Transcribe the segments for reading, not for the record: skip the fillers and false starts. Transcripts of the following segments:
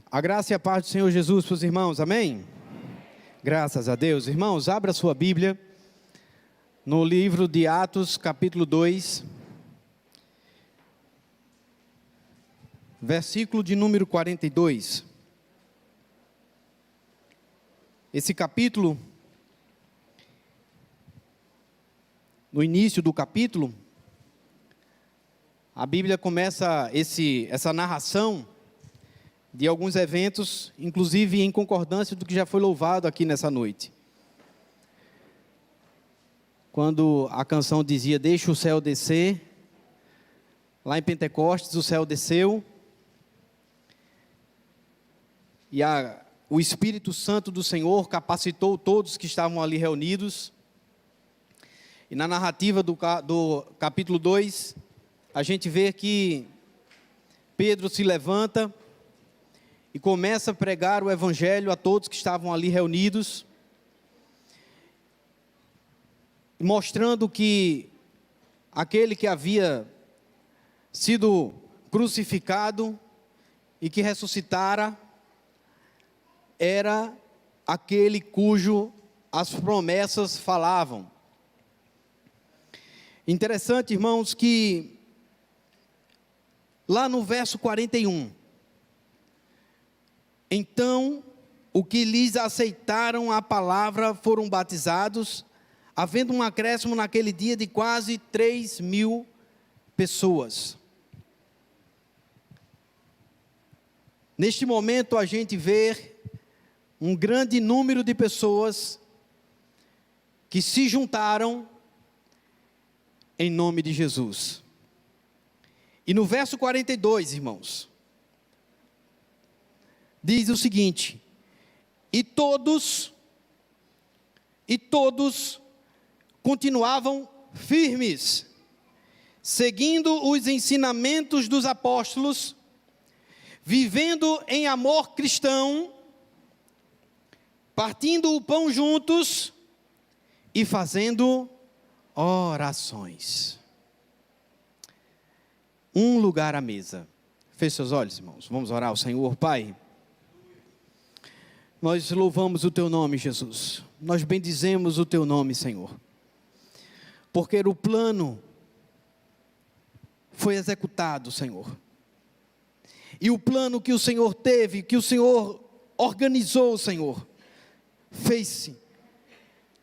A graça e a paz do Senhor Jesus para os irmãos, amém? Graças a Deus. Irmãos, abra sua Bíblia no livro de Atos, capítulo 2, versículo de número 42. Esse capítulo, no início do capítulo, a Bíblia começa essa narração de alguns eventos, inclusive em concordância do que já foi louvado aqui nessa noite. Quando a canção dizia, deixa o céu descer, lá em Pentecostes o céu desceu, e o Espírito Santo do Senhor capacitou todos que estavam ali reunidos. E na narrativa do capítulo 2, a gente vê que Pedro se levanta e começa a pregar o evangelho a todos que estavam ali reunidos, mostrando que aquele que havia sido crucificado e que ressuscitara era aquele cujo as promessas falavam. Interessante, irmãos, que lá no verso 41, então, o que lhes aceitaram a palavra foram batizados, havendo um acréscimo naquele dia de quase 3.000 pessoas. Neste momento a gente vê um grande número de pessoas que se juntaram em nome de Jesus. E no verso 42, irmãos, diz o seguinte: e todos continuavam firmes, seguindo os ensinamentos dos apóstolos, vivendo em amor cristão, partindo o pão juntos e fazendo orações. Um lugar à mesa. Feche seus olhos, irmãos. Vamos orar ao Senhor. Pai, nós louvamos o Teu nome, Jesus. Nós bendizemos o Teu nome, Senhor. Porque o plano foi executado, Senhor. E o plano que o Senhor teve, que o Senhor organizou, Senhor, fez-se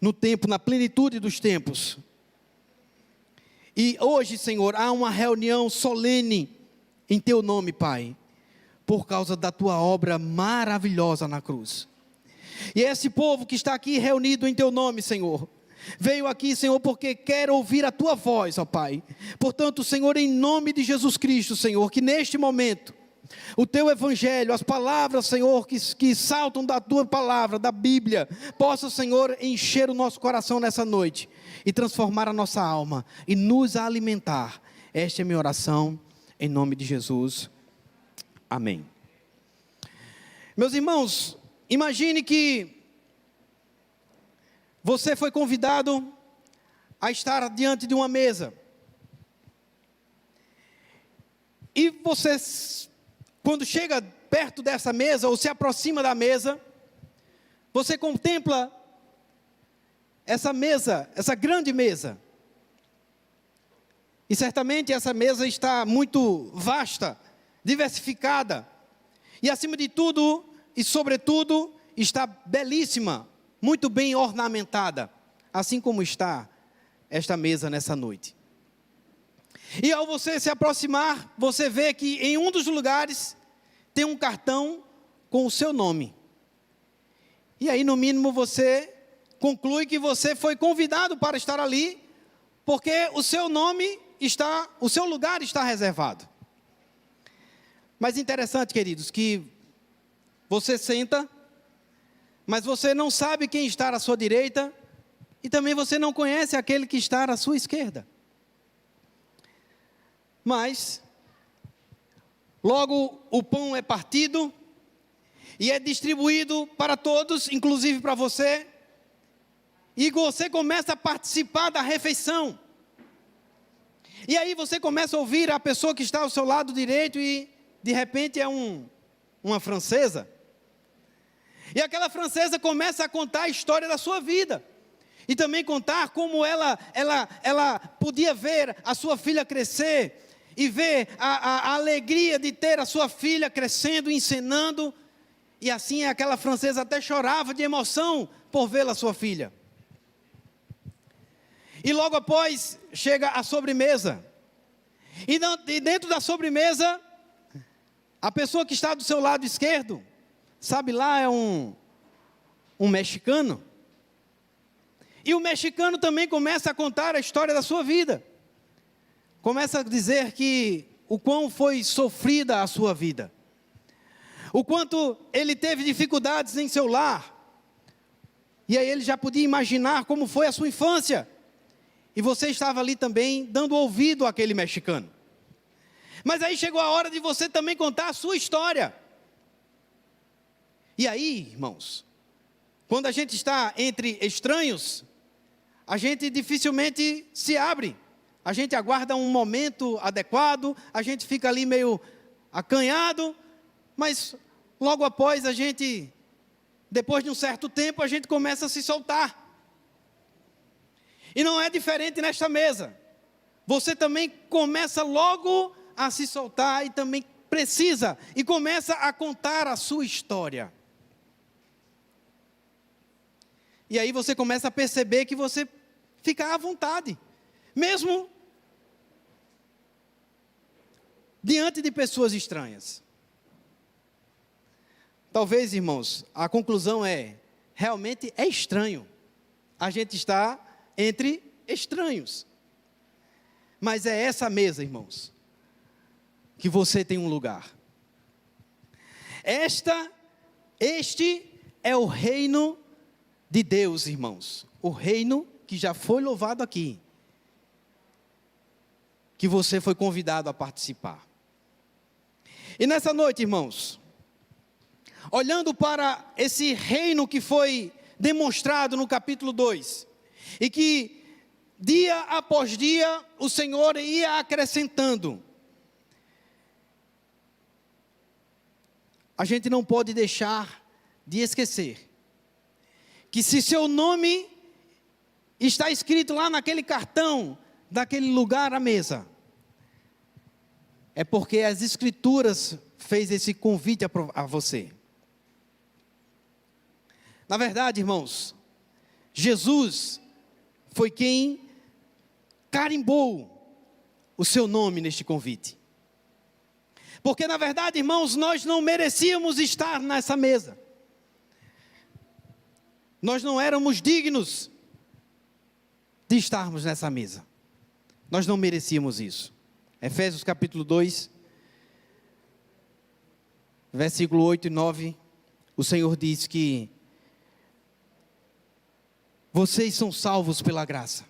no tempo, na plenitude dos tempos. E hoje, Senhor, há uma reunião solene em Teu nome, Pai, por causa da Tua obra maravilhosa na cruz. E esse povo que está aqui reunido em Teu nome, Senhor, veio aqui, Senhor, porque quer ouvir a Tua voz, ó Pai. Portanto, Senhor, em nome de Jesus Cristo, Senhor, que neste momento o Teu Evangelho, as palavras, Senhor, que saltam da Tua palavra, da Bíblia, possa, Senhor, encher o nosso coração nessa noite e transformar a nossa alma e nos alimentar. Esta é a minha oração, em nome de Jesus. Amém. Meus irmãos, imagine que você foi convidado a estar diante de uma mesa. E você, quando chega perto dessa mesa, ou se aproxima da mesa, você contempla essa mesa, essa grande mesa. E certamente essa mesa está muito vasta, diversificada. E acima de tudo, e sobretudo, está belíssima, muito bem ornamentada. Assim como está esta mesa nessa noite. E ao você se aproximar, você vê que em um dos lugares tem um cartão com o seu nome. E aí, no mínimo, você conclui que você foi convidado para estar ali, porque o seu nome está, o seu lugar está reservado. Mas interessante, queridos, que você senta, mas você não sabe quem está à sua direita, e também você não conhece aquele que está à sua esquerda. Mas, logo o pão é partido, e é distribuído para todos, inclusive para você, e você começa a participar da refeição. E aí você começa a ouvir a pessoa que está ao seu lado direito, e de repente é um uma francesa. E aquela francesa começa a contar a história da sua vida. E também contar como ela podia ver a sua filha crescer. E ver a alegria de ter a sua filha crescendo, ensinando. E assim aquela francesa até chorava de emoção por vê-la, sua filha. E logo após chega a sobremesa. E dentro da sobremesa, a pessoa que está do seu lado esquerdo, sabe lá, é um mexicano. E o mexicano também começa a contar a história da sua vida. Começa a dizer que o quão foi sofrida a sua vida. O quanto ele teve dificuldades em seu lar. E aí ele já podia imaginar como foi a sua infância. E você estava ali também dando ouvido àquele mexicano. Mas aí chegou a hora de você também contar a sua história. E aí, irmãos, quando a gente está entre estranhos, a gente dificilmente se abre. A gente aguarda um momento adequado, a gente fica ali meio acanhado, mas logo após depois de um certo tempo, a gente começa a se soltar. E não é diferente nesta mesa. Você também começa logo a se soltar e também precisa e começa a contar a sua história. E aí você começa a perceber que você fica à vontade, mesmo diante de pessoas estranhas. Talvez, irmãos, a conclusão realmente é estranho. A gente está entre estranhos. Mas é essa mesa, irmãos, que você tem um lugar. Este é o reino de Deus, irmãos. O reino que já foi louvado aqui. Que você foi convidado a participar. E nessa noite, irmãos, olhando para esse reino que foi demonstrado no capítulo 2, e que dia após dia o Senhor ia acrescentando, a gente não pode deixar de esquecer que se seu nome está escrito lá naquele cartão, daquele lugar à mesa, é porque as Escrituras fez esse convite a você. Na verdade, irmãos, Jesus foi quem carimbou o seu nome neste convite. Porque na verdade, irmãos, nós não merecíamos estar nessa mesa. Nós não éramos dignos de estarmos nessa mesa. Nós não merecíamos isso. Efésios capítulo 2, versículo 8 e 9, o Senhor diz que vocês são salvos pela graça.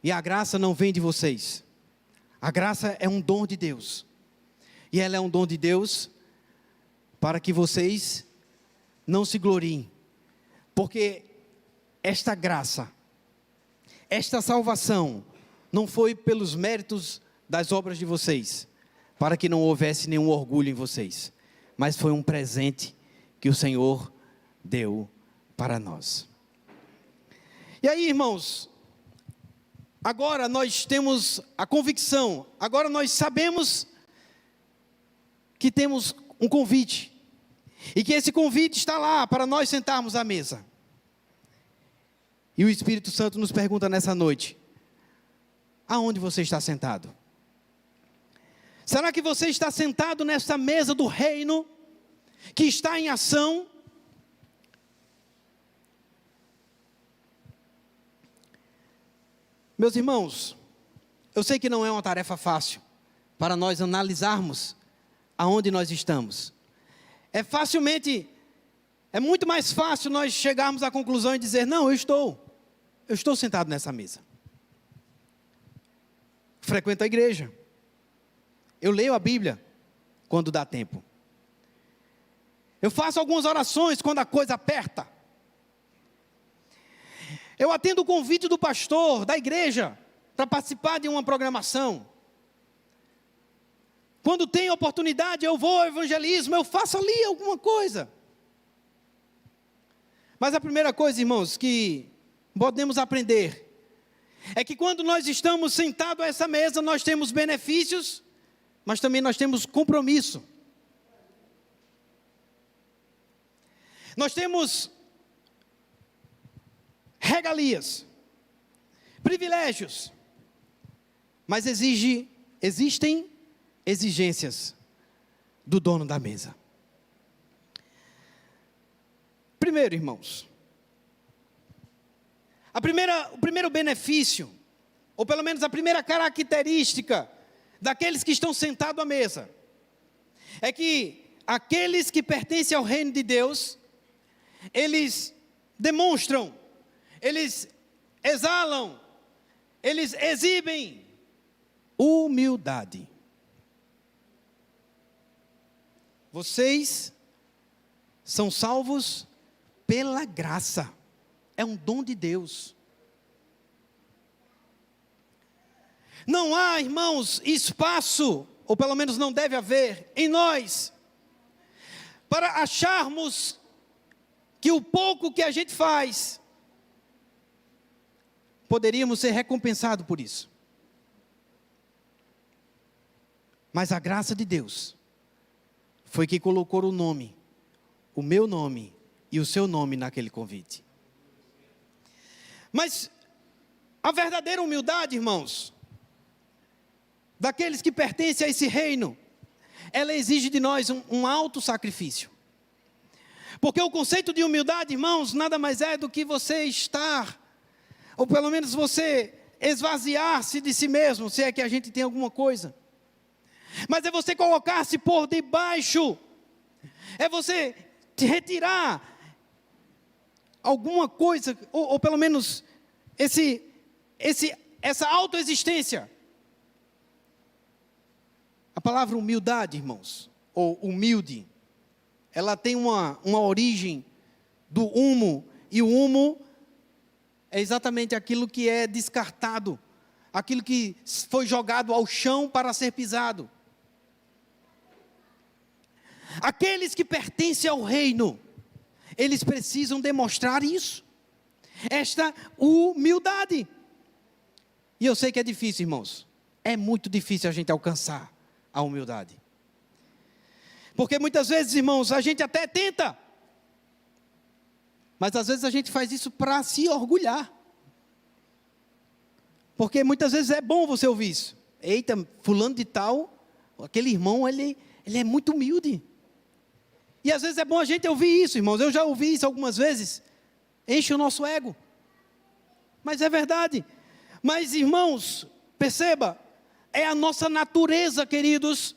E a graça não vem de vocês. A graça é um dom de Deus. E ela é um dom de Deus para que vocês não se gloriem. Porque esta graça, esta salvação, não foi pelos méritos das obras de vocês, para que não houvesse nenhum orgulho em vocês, mas foi um presente que o Senhor deu para nós. E aí, irmãos, agora nós temos a convicção, agora nós sabemos que temos um convite, e que esse convite está lá para nós sentarmos à mesa. E o Espírito Santo nos pergunta nessa noite: aonde você está sentado? Será que você está sentado nessa mesa do reino, que está em ação? Meus irmãos, eu sei que não é uma tarefa fácil para nós analisarmos aonde nós estamos. É muito mais fácil nós chegarmos à conclusão e dizer: não, eu estou sentado nessa mesa. Frequento a igreja. Eu leio a Bíblia quando dá tempo. Eu faço algumas orações quando a coisa aperta. Eu atendo o convite do pastor, da igreja, para participar de uma programação. Quando tem oportunidade, eu vou ao evangelismo, eu faço ali alguma coisa. Mas a primeira coisa, irmãos, que podemos aprender, é que quando nós estamos sentados a essa mesa, nós temos benefícios, mas também nós temos compromisso. Nós temos regalias, privilégios, mas existem exigências do dono da mesa. Primeiro, irmãos, o primeiro benefício, ou pelo menos a primeira característica daqueles que estão sentados à mesa, é que aqueles que pertencem ao reino de Deus, eles demonstram, eles exalam, eles exibem humildade. Vocês são salvos pela graça. É um dom de Deus. Não há, irmãos, espaço, ou pelo menos não deve haver, em nós, para acharmos que o pouco que a gente faz, poderíamos ser recompensados por isso. Mas a graça de Deus foi que colocou o nome, o meu nome e o seu nome naquele convite. Mas a verdadeira humildade, irmãos, daqueles que pertencem a esse reino, ela exige de nós um alto sacrifício. Porque o conceito de humildade, irmãos, nada mais é do que você estar, ou pelo menos você esvaziar-se de si mesmo, se é que a gente tem alguma coisa. Mas é você colocar-se por debaixo, é você te retirar alguma coisa, ou pelo menos essa autoexistência. A palavra humildade, irmãos, ou humilde, ela tem uma origem do humo, e o humo é exatamente aquilo que é descartado, aquilo que foi jogado ao chão para ser pisado. Aqueles que pertencem ao reino, eles precisam demonstrar isso, esta humildade. E eu sei que é difícil, irmãos, é muito difícil a gente alcançar a humildade. Porque muitas vezes, irmãos, a gente até tenta, mas às vezes a gente faz isso para se orgulhar. Porque muitas vezes é bom você ouvir isso. Eita, fulano de tal, aquele irmão, ele é muito humilde. E às vezes é bom a gente ouvir isso, irmãos. Eu já ouvi isso algumas vezes. Enche o nosso ego. Mas é verdade. Mas, irmãos, perceba, é a nossa natureza, queridos,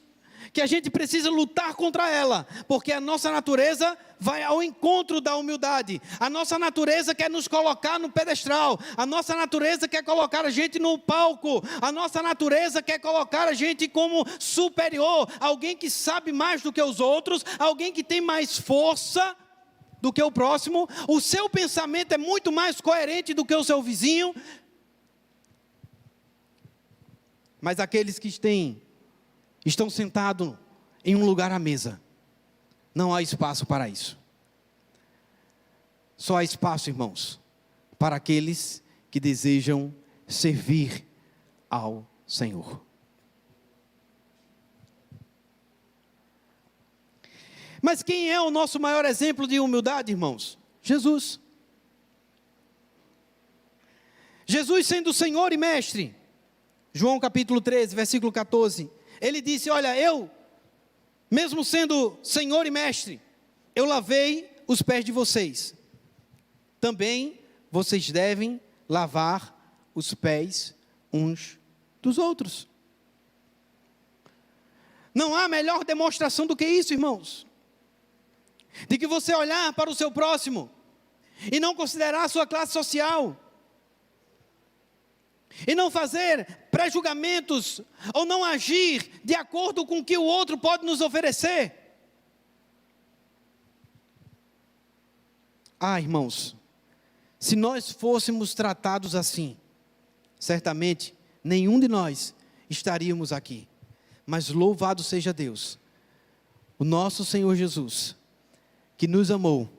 que a gente precisa lutar contra ela, porque a nossa natureza vai ao encontro da humildade. A nossa natureza quer nos colocar no pedestral, a nossa natureza quer colocar a gente no palco, a nossa natureza quer colocar a gente como superior, alguém que sabe mais do que os outros, alguém que tem mais força do que o próximo, o seu pensamento é muito mais coerente do que o seu vizinho. Mas aqueles que estão sentados em um lugar à mesa, não há espaço para isso. Só há espaço, irmãos, para aqueles que desejam servir ao Senhor. Mas quem é o nosso maior exemplo de humildade, irmãos? Jesus. Jesus sendo Senhor e Mestre. João capítulo 13, versículo 14. Ele disse, olha, eu, mesmo sendo Senhor e Mestre, eu lavei os pés de vocês. Também vocês devem lavar os pés uns dos outros. Não há melhor demonstração do que isso, irmãos. De que você olhar para o seu próximo e não considerar a sua classe social. E não fazer pré-julgamentos, ou não agir de acordo com o que o outro pode nos oferecer. Ah, irmãos, se nós fôssemos tratados assim, certamente nenhum de nós estaríamos aqui. Mas louvado seja Deus, o nosso Senhor Jesus, que nos amou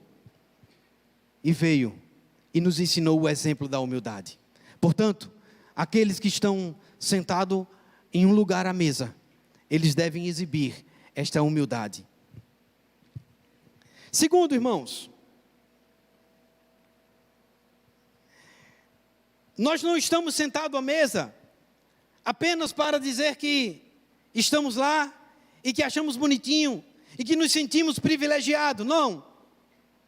e veio e nos ensinou o exemplo da humildade. Portanto, aqueles que estão sentados em um lugar à mesa, eles devem exibir esta humildade. Segundo, irmãos, nós não estamos sentados à mesa apenas para dizer que estamos lá e que achamos bonitinho e que nos sentimos privilegiados. Não,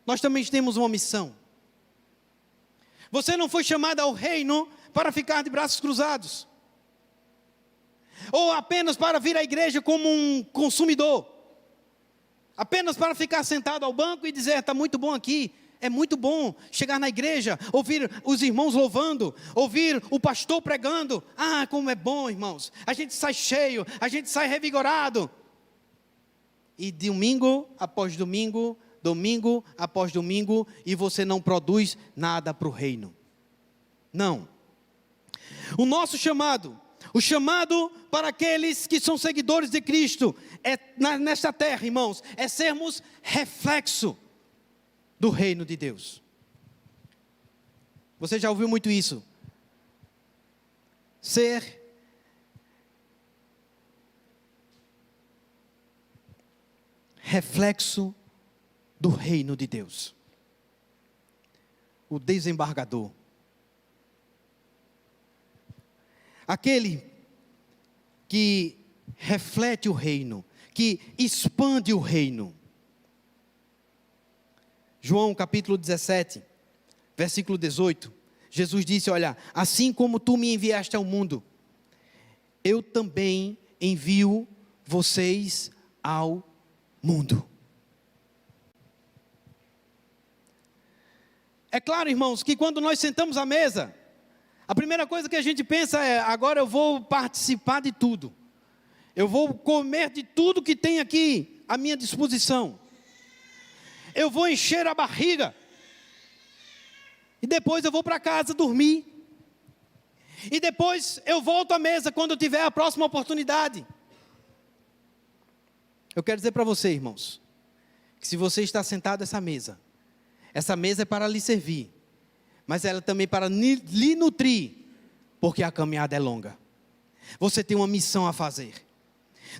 nós também temos uma missão. Você não foi chamado ao reino para ficar de braços cruzados, ou apenas para vir à igreja como um consumidor, apenas para ficar sentado ao banco e dizer: está muito bom aqui. É muito bom chegar na igreja, ouvir os irmãos louvando, ouvir o pastor pregando. Ah, como é bom, irmãos, a gente sai cheio, a gente sai revigorado. E domingo após domingo, domingo após domingo, e você não produz nada para o reino. Não. O nosso chamado, o chamado para aqueles que são seguidores de Cristo, nesta terra, irmãos, é sermos reflexo do reino de Deus. Você já ouviu muito isso? Ser reflexo do reino de Deus. O desembargador. Aquele que reflete o reino, que expande o reino. João capítulo 17, versículo 18, Jesus disse: olha, assim como tu me enviaste ao mundo, eu também envio vocês ao mundo. É claro, irmãos, que quando nós sentamos à mesa, a primeira coisa que a gente pensa é: agora eu vou participar de tudo, eu vou comer de tudo que tem aqui à minha disposição, eu vou encher a barriga, e depois eu vou para casa dormir, e depois eu volto à mesa quando eu tiver a próxima oportunidade. Eu quero dizer para você, irmãos, que se você está sentado essa mesa é para lhe servir, mas ela também para lhe nutrir, porque a caminhada é longa. Você tem uma missão a fazer.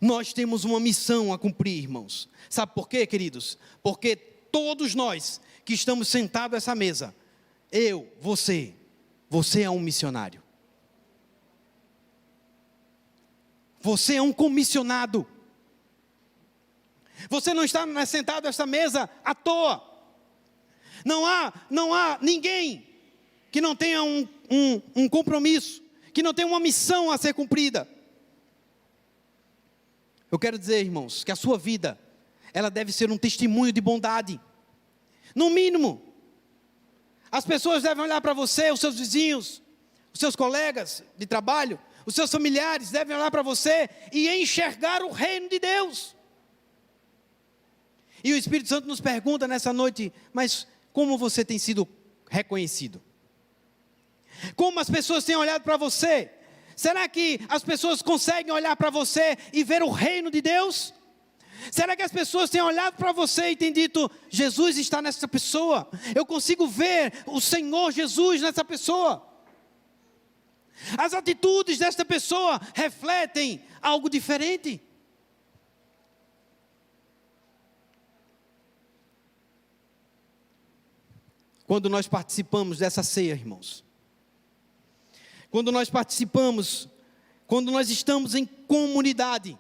Nós temos uma missão a cumprir, irmãos. Sabe por quê, queridos? Porque todos nós que estamos sentados a essa mesa, você é um missionário. Você é um comissionado. Você não está sentado a essa mesa à toa. Não há ninguém que não tenha um compromisso, que não tenha uma missão a ser cumprida. Eu quero dizer, irmãos, que a sua vida, ela deve ser um testemunho de bondade. No mínimo, as pessoas devem olhar para você, os seus vizinhos, os seus colegas de trabalho, os seus familiares devem olhar para você e enxergar o reino de Deus. E o Espírito Santo nos pergunta nessa noite: mas como você tem sido reconhecido? Como as pessoas têm olhado para você? Será que as pessoas conseguem olhar para você e ver o reino de Deus? Será que as pessoas têm olhado para você e têm dito: Jesus está nessa pessoa, eu consigo ver o Senhor Jesus nessa pessoa? As atitudes desta pessoa refletem algo diferente. Quando nós participamos dessa ceia, irmãos, quando nós participamos, quando nós estamos em comunidade,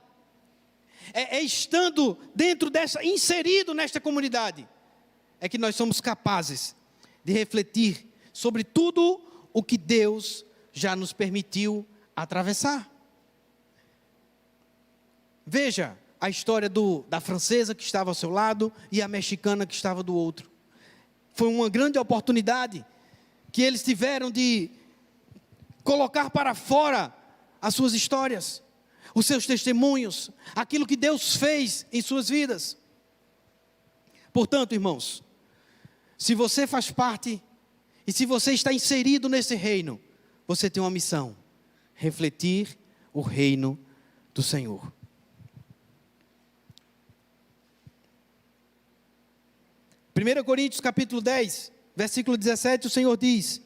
estando inserido nesta comunidade, é que nós somos capazes de refletir sobre tudo o que Deus já nos permitiu atravessar. Veja a história da francesa que estava ao seu lado e a mexicana que estava do outro. Foi uma grande oportunidade que eles tiveram de colocar para fora as suas histórias, os seus testemunhos, aquilo que Deus fez em suas vidas. Portanto, irmãos, se você faz parte e se você está inserido nesse reino, você tem uma missão: refletir o reino do Senhor. 1 Coríntios capítulo 10, versículo 17, o Senhor diz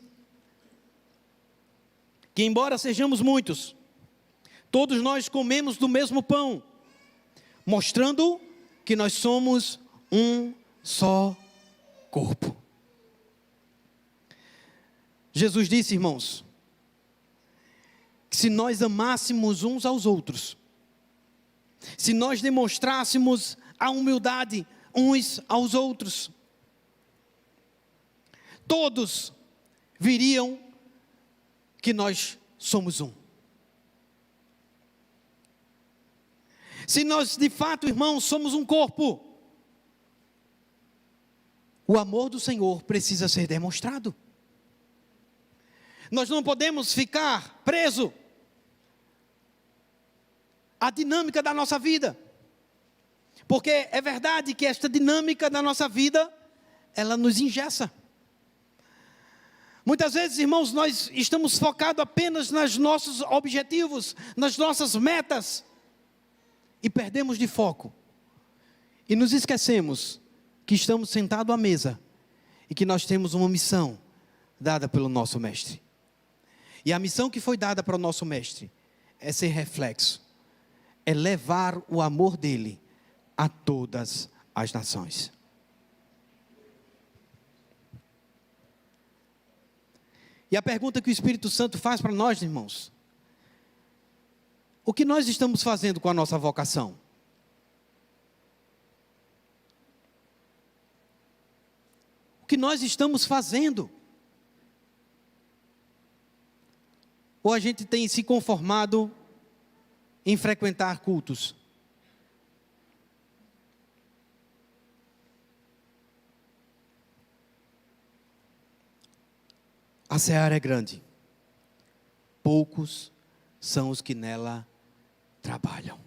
que embora sejamos muitos, todos nós comemos do mesmo pão, mostrando que nós somos um só corpo. Jesus disse, irmãos, que se nós amássemos uns aos outros, se nós demonstrássemos a humildade uns aos outros, todos viriam que nós somos um. Se nós de fato, irmãos, somos um corpo, o amor do Senhor precisa ser demonstrado. Nós não podemos ficar presos à dinâmica da nossa vida, porque é verdade que esta dinâmica da nossa vida, ela nos engessa. Muitas vezes, irmãos, nós estamos focados apenas nos nossos objetivos, nas nossas metas, e perdemos de foco, e nos esquecemos que estamos sentados à mesa, e que nós temos uma missão dada pelo nosso Mestre. E a missão que foi dada para o nosso Mestre é ser reflexo, é levar o amor dele a todas as nações. E a pergunta que o Espírito Santo faz para nós, irmãos: o que nós estamos fazendo com a nossa vocação? O que nós estamos fazendo? Ou a gente tem se conformado em frequentar cultos? A seara é grande, poucos são os que nela trabalham.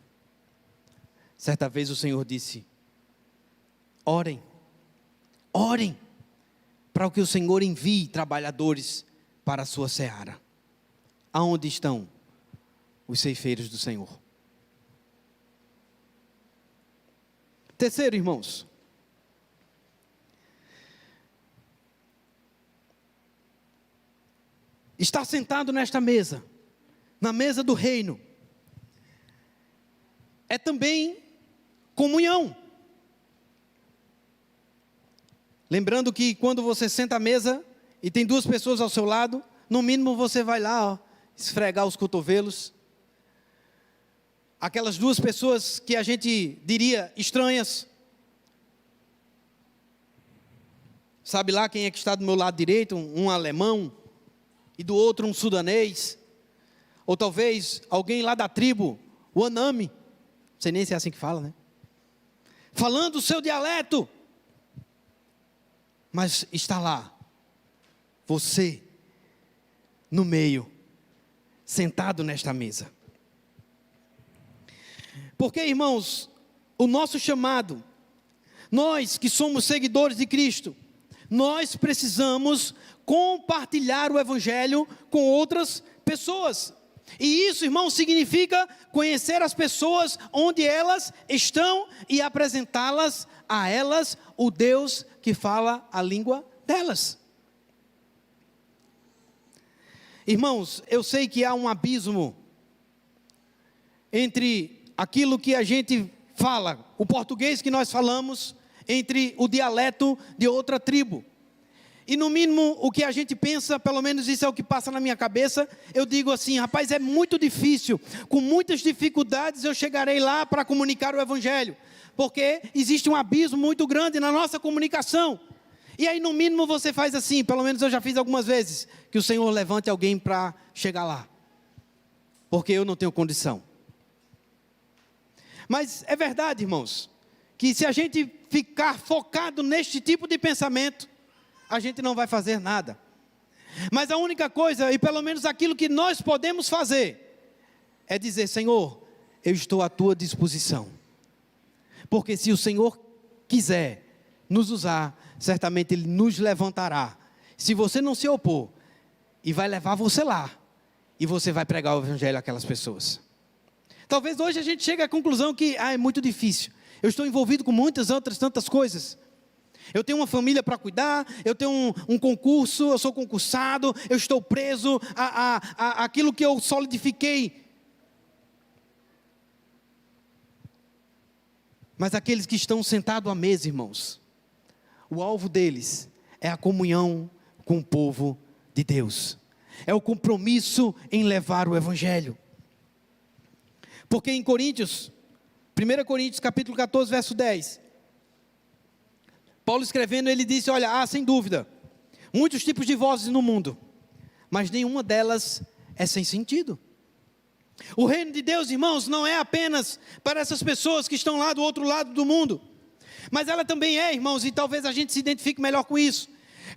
Certa vez o Senhor disse: orem, orem, para que o Senhor envie trabalhadores para a sua seara. Aonde estão os ceifeiros do Senhor? Terceiro, irmãos, estar sentado nesta mesa, na mesa do reino, é também comunhão. Lembrando que quando você senta à mesa e tem duas pessoas ao seu lado, no mínimo você vai lá, esfregar os cotovelos. Aquelas duas pessoas que a gente diria estranhas. Sabe lá quem é que está do meu lado direito? Um alemão e do outro um sudanês. Ou talvez alguém lá da tribo, o Anami. Não sei nem se é assim que fala, né? Falando o seu dialeto. Mas está lá, você, no meio, sentado nesta mesa. Porque, irmãos, o nosso chamado, nós que somos seguidores de Cristo, nós precisamos compartilhar o Evangelho com outras pessoas. E isso, irmãos, significa conhecer as pessoas onde elas estão e apresentá-las a elas o Deus que fala a língua delas. Irmãos, eu sei que há um abismo entre aquilo que a gente fala, o português que nós falamos, entre o dialeto de outra tribo. E no mínimo o que a gente pensa, pelo menos isso é o que passa na minha cabeça, eu digo assim: rapaz, é muito difícil, com muitas dificuldades eu chegarei lá para comunicar o Evangelho, porque existe um abismo muito grande na nossa comunicação. E aí no mínimo você faz assim, pelo menos eu já fiz algumas vezes, que o Senhor levante alguém para chegar lá, porque eu não tenho condição. Mas é verdade, irmãos, que se a gente ficar focado neste tipo de pensamento, a gente não vai fazer nada. Mas a única coisa, e pelo menos aquilo que nós podemos fazer, é dizer: Senhor, eu estou à tua disposição. Porque se o Senhor quiser nos usar, certamente Ele nos levantará. Se você não se opor, e vai levar você lá, e você vai pregar o Evangelho àquelas pessoas. Talvez hoje a gente chegue à conclusão que é muito difícil. Eu estou envolvido com muitas outras tantas coisas. Eu tenho uma família para cuidar, eu tenho um concurso, eu sou concursado, eu estou preso àquilo que eu solidifiquei. Mas aqueles que estão sentados à mesa, irmãos, o alvo deles é a comunhão com o povo de Deus. É o compromisso em levar o Evangelho. Porque em Coríntios, 1 Coríntios capítulo 14, verso 10, Paulo escrevendo, ele disse, olha, há sem dúvida, muitos tipos de vozes no mundo, mas nenhuma delas é sem sentido. O reino de Deus, irmãos, não é apenas para essas pessoas que estão lá do outro lado do mundo, mas ela também é, irmãos, e talvez a gente se identifique melhor com isso,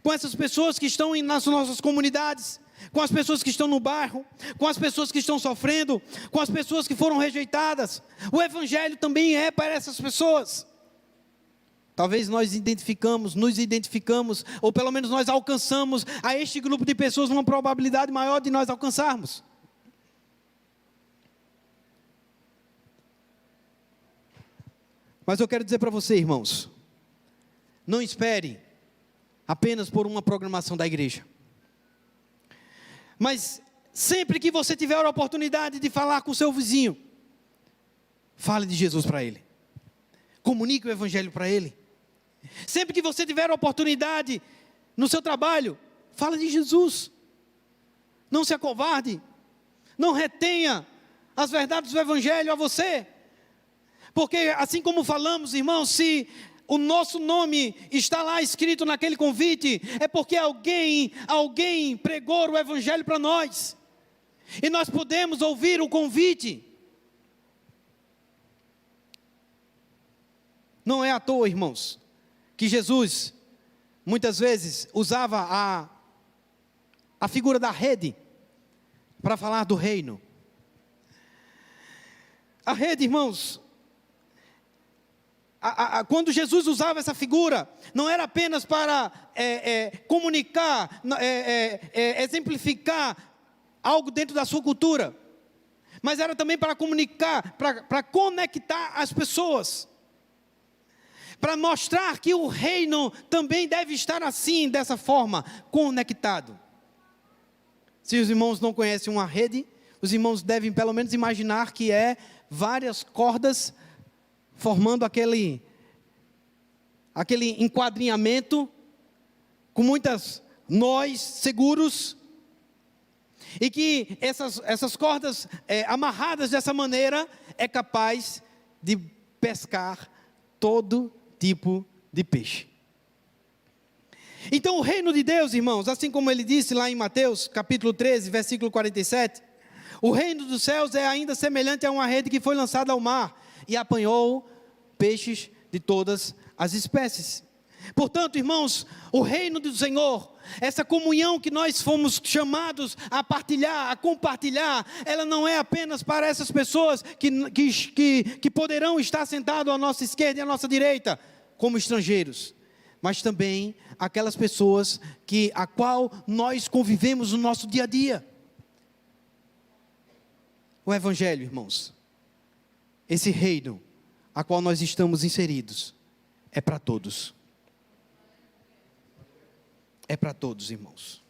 com essas pessoas que estão nas nossas comunidades, com as pessoas que estão no bairro, com as pessoas que estão sofrendo, com as pessoas que foram rejeitadas. O Evangelho também é para essas pessoas. Talvez nós nos identificamos, ou pelo menos nós alcançamos a este grupo de pessoas uma probabilidade maior de nós alcançarmos. Mas eu quero dizer para você, irmãos, não espere apenas por uma programação da igreja. Mas sempre que você tiver a oportunidade de falar com o seu vizinho, fale de Jesus para ele. Comunique o Evangelho para ele. Sempre que você tiver a oportunidade no seu trabalho, fale de Jesus. Não se acovarde. Não retenha as verdades do Evangelho a você. Porque assim como falamos, irmãos, se o nosso nome está lá escrito naquele convite, é porque alguém pregou o Evangelho para nós. E nós podemos ouvir o convite. Não é à toa, irmãos, que Jesus, muitas vezes, usava a figura da rede, para falar do reino. A rede, irmãos, quando Jesus usava essa figura, não era apenas para comunicar, exemplificar algo dentro da sua cultura, mas era também para comunicar, para conectar as pessoas, para mostrar que o reino também deve estar assim, dessa forma, conectado. Se os irmãos não conhecem uma rede, os irmãos devem pelo menos imaginar que é várias cordas formando aquele enquadrinhamento, com muitas nós seguros, e que essas cordas amarradas dessa maneira, é capaz de pescar todo tipo de peixe. Então o reino de Deus, irmãos, assim como ele disse lá em Mateus capítulo 13, versículo 47, o reino dos céus é ainda semelhante a uma rede que foi lançada ao mar, e apanhou peixes de todas as espécies. Portanto, irmãos, o reino do Senhor, essa comunhão que nós fomos chamados a partilhar, a compartilhar, ela não é apenas para essas pessoas que poderão estar sentados à nossa esquerda e à nossa direita, como estrangeiros, mas também aquelas pessoas a qual nós convivemos no nosso dia a dia. O Evangelho, irmãos, esse reino a qual nós estamos inseridos, é para todos. É para todos, irmãos.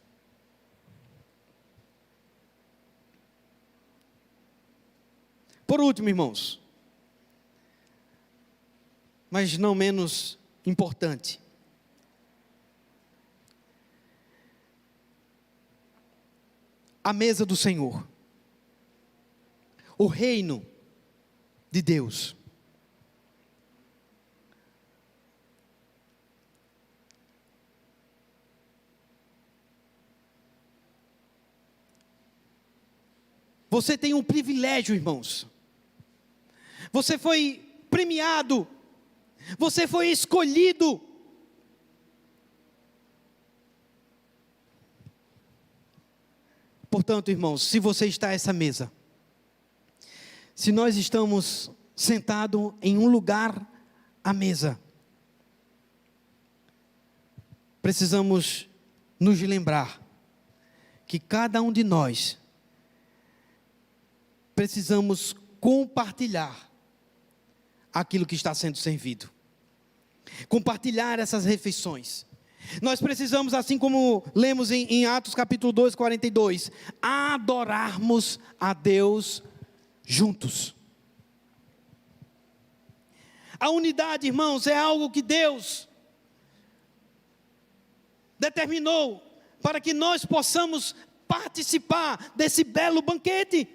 Por último, irmãos, mas não menos importante, a mesa do Senhor, o reino de Deus. Você tem um privilégio, irmãos. Você foi premiado. Você foi escolhido. Portanto, irmãos, se você está a essa mesa, se nós estamos sentados em um lugar à mesa, precisamos nos lembrar que cada um de nós precisamos compartilhar aquilo que está sendo servido. compartilhar essas refeições. Nós precisamos, assim como lemos em Atos capítulo 2, 42, adorarmos a Deus juntos. A unidade, irmãos, é algo que Deus determinou para que nós possamos participar desse belo banquete.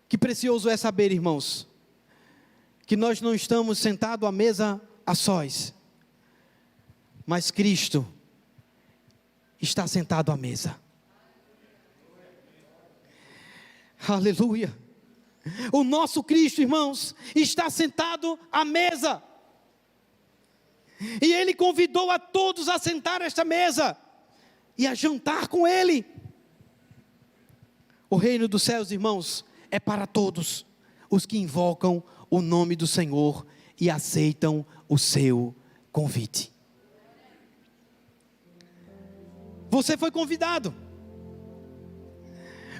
Que precioso é saber, irmãos, que nós não estamos sentados à mesa a sós, mas Cristo está sentado à mesa. Aleluia. O nosso Cristo, irmãos, está sentado à mesa. E Ele convidou a todos a sentar a esta mesa e a jantar com Ele. O reino dos céus, irmãos, é para todos os que invocam o nome do Senhor e aceitam o seu convite. Você foi convidado.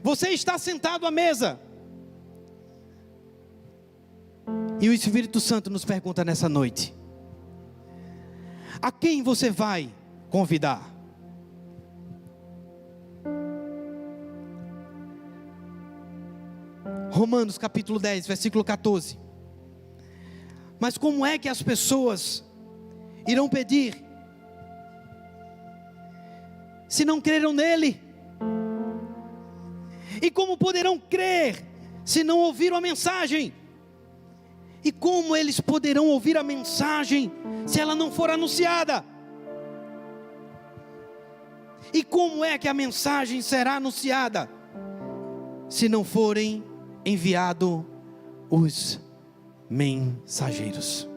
Você está sentado à mesa. E o Espírito Santo nos pergunta nessa noite: a quem você vai convidar? Romanos capítulo 10, versículo 14. Mas como é que as pessoas irão pedir se não creram nele? E como poderão crer se não ouviram a mensagem? E como eles poderão ouvir a mensagem se ela não for anunciada? E como é que a mensagem será anunciada se não forem enviados os mensageiros?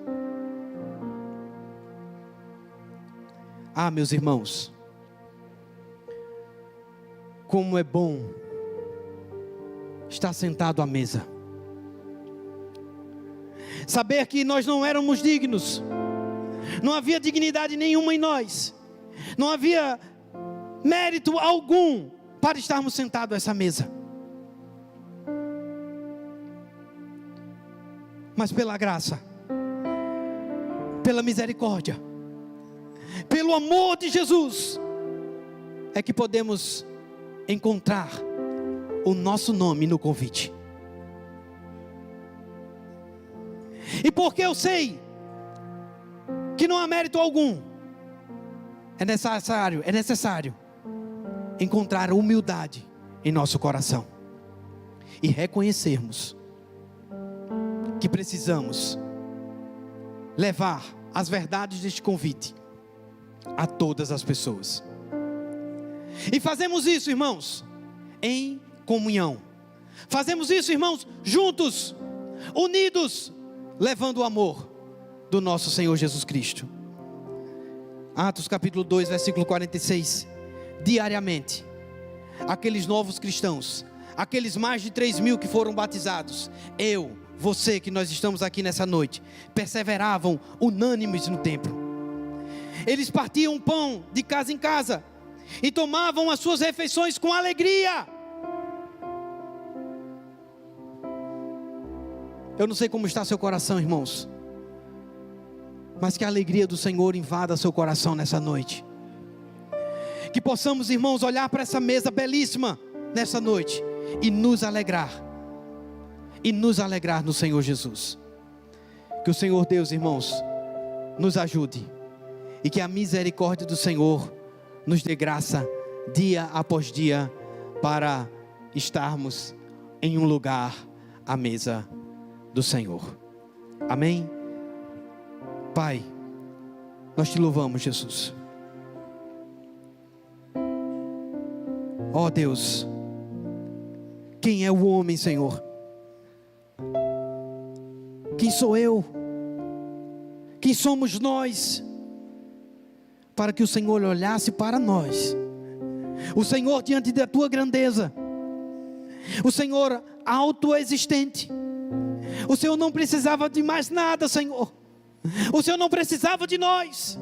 Ah, meus irmãos, como é bom estar sentado à mesa. Saber que nós não éramos dignos, não havia dignidade nenhuma em nós, não havia mérito algum para estarmos sentados a essa mesa. Mas pela graça, pela misericórdia, pelo amor de Jesus, é que podemos encontrar o nosso nome no convite. E porque eu sei que não há mérito algum, é necessário encontrar humildade em nosso coração e reconhecermos que precisamos levar as verdades deste convite a todas as pessoas. E fazemos isso, irmãos, em comunhão. Fazemos isso, irmãos, juntos, unidos, levando o amor do nosso Senhor Jesus Cristo. Atos capítulo 2, versículo 46. Diariamente, aqueles novos cristãos, aqueles mais de 3.000 que foram batizados, você que nós estamos aqui nessa noite, perseveravam unânimes no templo. Eles partiam pão de casa em casa e tomavam as suas refeições com alegria. Eu não sei como está seu coração, irmãos, mas que a alegria do Senhor invada seu coração nessa noite. Que possamos, irmãos, olhar para essa mesa belíssima nessa noite e nos alegrar no Senhor Jesus. Que o Senhor Deus, irmãos, nos ajude e que a misericórdia do Senhor nos dê graça dia após dia para estarmos em um lugar à mesa do Senhor. Amém? Pai, nós te louvamos, Jesus. Ó Deus, quem é o homem, Senhor? Quem sou eu? Quem somos nós? Para que o Senhor olhasse para nós. O Senhor diante da tua grandeza. O Senhor autoexistente. O Senhor não precisava de mais nada, Senhor. O Senhor não precisava de nós.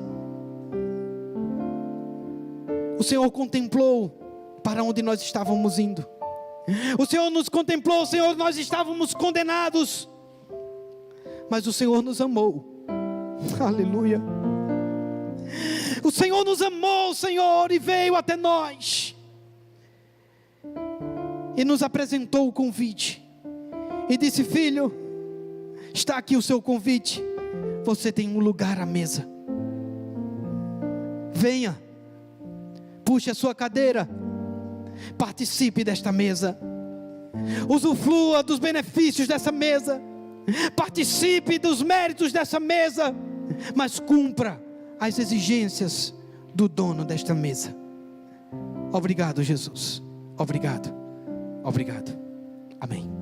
O Senhor contemplou para onde nós estávamos indo. O Senhor nos contemplou, Senhor, nós estávamos condenados. mas o Senhor nos amou. Aleluia. O Senhor nos amou, Senhor, e veio até nós e nos apresentou o convite e disse: filho, está aqui o seu convite, você tem um lugar à mesa, venha, puxe a sua cadeira, participe desta mesa, usufrua dos benefícios dessa mesa, participe dos méritos dessa mesa, mas cumpra as exigências do dono desta mesa. Obrigado, Jesus. Obrigado. Obrigado. Amém.